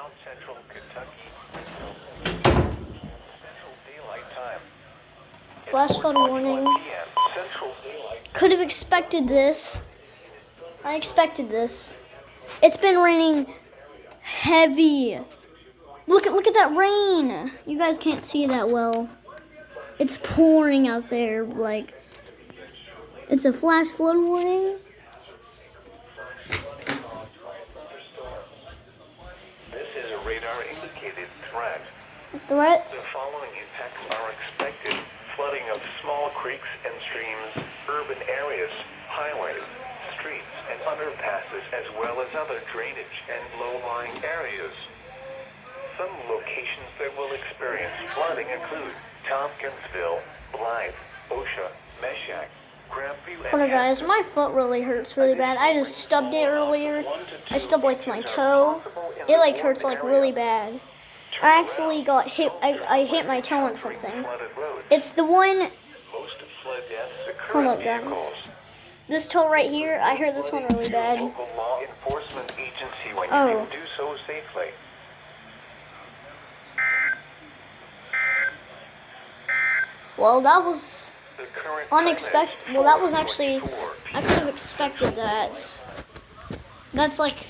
South Central Kentucky. Central Daylight Time. Flash flood warning. Could have expected this. I expected this. It's been raining heavy. Look at that rain. You guys can't see that well. It's pouring out there. Like, it's a flash flood warning. This is a radar indicated threat. Threat. The following impacts are expected: flooding of small creeks and streams, urban areas, highways, streets, and underpasses, as well as other drainage and low-lying areas. Some locations that will experience flooding include Tompkinsville, Blythe, Osha, Meshack, Grandview, and Hold on, guys. My foot really hurts really bad. I just stubbed it earlier. I stubbed like my toe. It like hurts like really bad. I actually got hit. I hit my toe on something. It's the one. Most flood deaths occur Hold in up, guys. vehicles. This toe right here. I hurt this one really bad. Local law enforcement agency when Oh. you can do so safely. Well, that was The current unexpected. time is Well, that was actually. 4:24 I could have expected that. That's like.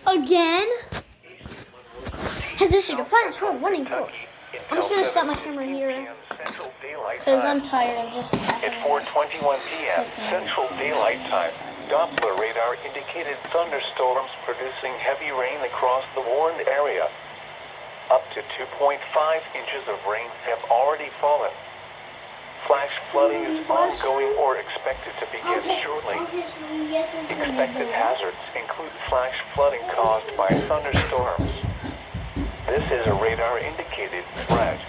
Again? Has issued a flash flood warning for. I'm just gonna set my camera here because I'm tired of just. At 4:21 p.m. Central Daylight Time, Doppler radar indicated thunderstorms producing heavy rain across the warned area. Up to 2.5 inches of rain have already fallen. Flash flooding is ongoing or expected to begin shortly. Expected hazards include flash flooding caused by thunderstorms. This is a radar indicated threat.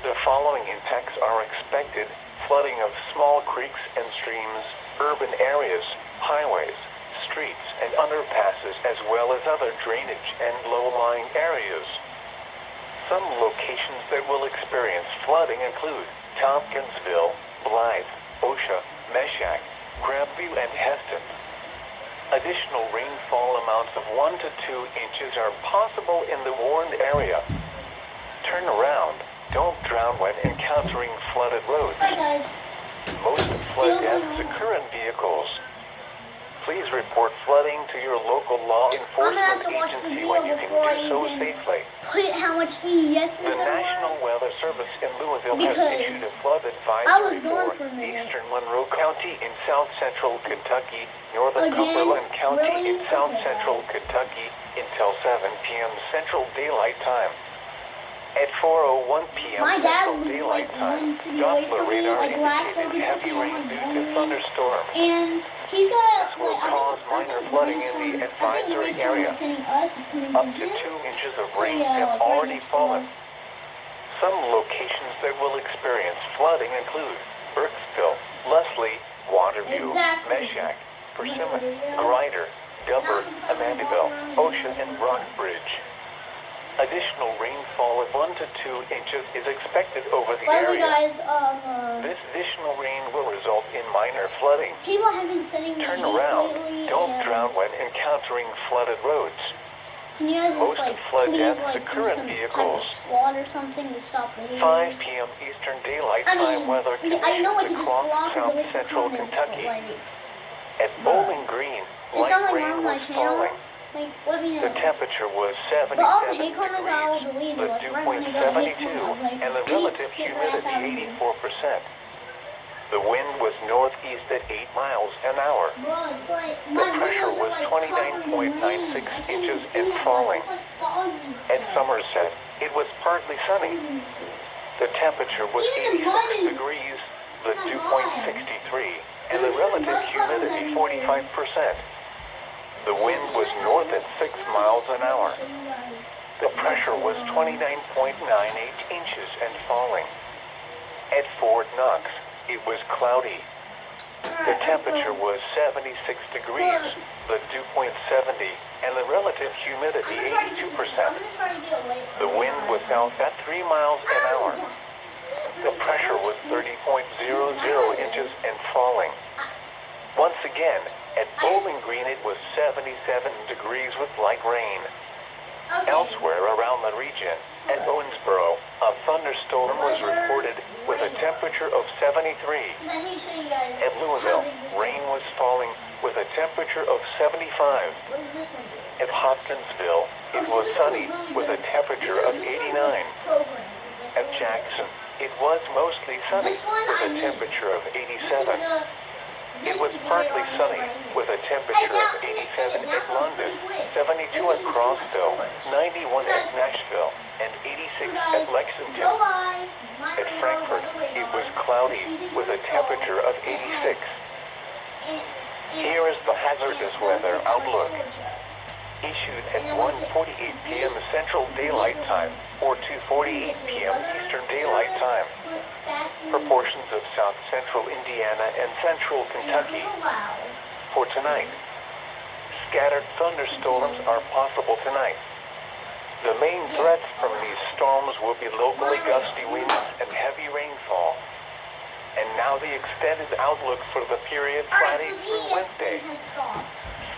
The following impacts are expected: flooding of small creeks and streams, urban areas, highways, streets, and underpasses, as well as other drainage and low-lying areas. Some locations that will experience flooding include Tompkinsville, Blythe, Osha, Meshack, Grandview, and Heston. Additional rainfall amounts of 1 to 2 inches are possible in the warned area. Turn around. Don't drown when encountering flooded roads. Hi guys. Most flood deaths occur in vehicles. Please report flooding to your local law I'm gonna have enforcement to watch the agency video when you before I can do so even safely. put how much ESs The there were. National Weather Service in Louisville has Because issued a flood I was advisory gone for for a minute. eastern Monroe County in south central Kentucky, northern Again? Cumberland County Really? in south Okay, central guys. Kentucky until 7 p.m. Central Daylight Time. At 4:01 p.m. My dad Central lives Daylight like Time, one city away Doppler from me, radar like Glasgow, indicated heavy Kentucky. I'm rain like due to Bowling. thunderstorms. And he's got Will like cause minor flooding in the I think the advisory rainstorm area. that's hitting us is coming Up to to him. 2 inches of So rain yeah, have like right already next to fallen. us. Some locations that will experience flooding include Burkesville, Leslie, Waterview, Exactly. Meshack, Persimmon, Grider, Gubber, Amandaville, Ocean, and Rockbridge. Additional rainfall of 1 to 2 inches is expected over the By the way, area. guys, This additional rain will result in minor flooding. people have been sending me Turn hate around. lately, Don't and drown when encountering flooded roads. can you guys Most just like flood please deaths like occur do in some type of vehicles. squad or something to stop the 5 haters? p.m. Eastern Daylight I Time mean, weather I know I conditions can just across block south the central comments, Kentucky. but like, At Bowling Green, is light something wrong rain with my was channel? falling. Like, let me The know. temperature was But all the 77 hate comments I'll delete, the like dew right point when I got hate 72, comments, like, and the please relative get your ass out of humidity here. 84%. The wind was northeast at 8 miles an hour. Bro, it's like, The my pressure windows are was like covered in rain. 29.96 I can't even inches see and that falling. much. It's like foggy and At stuff. Somerset, it was partly sunny. The temperature was Even the mud 86 is- degrees, the Oh my dew point God. 63, and the There's even relative mud puddles humidity everywhere. 45%. The wind was north at 6 miles an hour. The pressure was 29.98 inches and falling. At Fort Knox, it was cloudy. The temperature was 76 degrees, the dew point 70, and the relative humidity 82%. The wind was south at 3 miles an hour. The pressure was 30.00 inches and falling. Once again, at Bowling Green, it was 77 degrees with light rain. Elsewhere around the region, at Owensboro, a thunderstorm was reported with a temperature of 73. At Louisville, rain was falling with a temperature of 75. At Hopkinsville, it was sunny with a temperature of 89. At Jackson, it was mostly sunny with a temperature of 87. It was partly sunny with a temperature of 87 at London, 72 at Crossville, 91 at Nashville, and 86 at Lexington. At Frankfurt, it was cloudy with a temperature of 86. Here is the hazardous weather outlook. Issued at 1:48 p.m. Central Daylight Time or 2:48 p.m. Eastern Daylight Time. Proportions of South Central Indiana and Central Kentucky. For tonight, scattered thunderstorms are possible tonight. The main threats from these storms will be locally gusty winds and heavy rainfall. And now the extended outlook for the period Friday through Wednesday.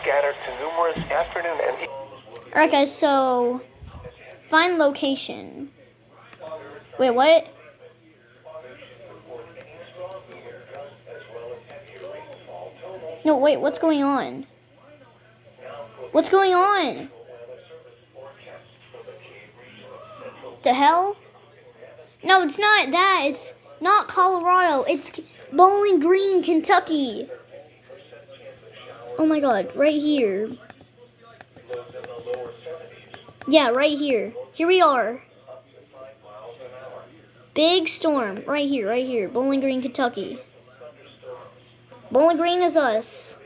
Scattered to numerous afternoon and Alright guys, so find location. Wait, what? No, wait, what's going on? What's going on? The hell? No, it's not that. It's not Colorado. It's Bowling Green, Kentucky. Oh my god, right here. Yeah, right here. Here we are. Big storm. Right here. Bowling Green, Kentucky. Bowling Green is us.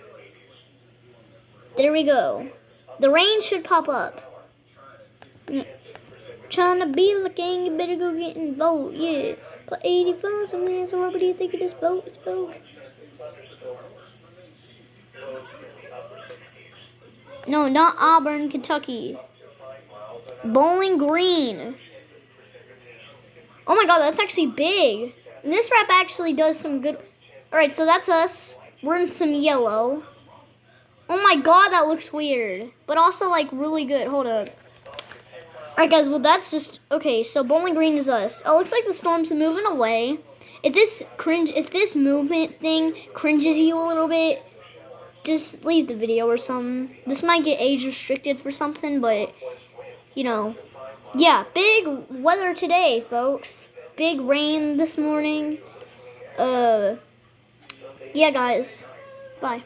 There we go. The rain should pop up. Trying to be like a gang, you better go get involved, yeah. But 80,000 man, so what do you think of this boat? No, not Auburn, Kentucky. Bowling Green. Oh my god, that's actually big. And this rap actually does some good. Alright, so that's us. We're in some yellow. Oh my god, that looks weird. But also, like, really good. Hold up. Alright, guys, well, that's just... Okay, so Bowling Green is us. Oh, it looks like the storm's moving away. If this movement thing cringes you a little bit, just leave the video or something. This might get age restricted for something, but, you know. Yeah, big weather today, folks. Big rain this morning. Yeah, guys. Bye.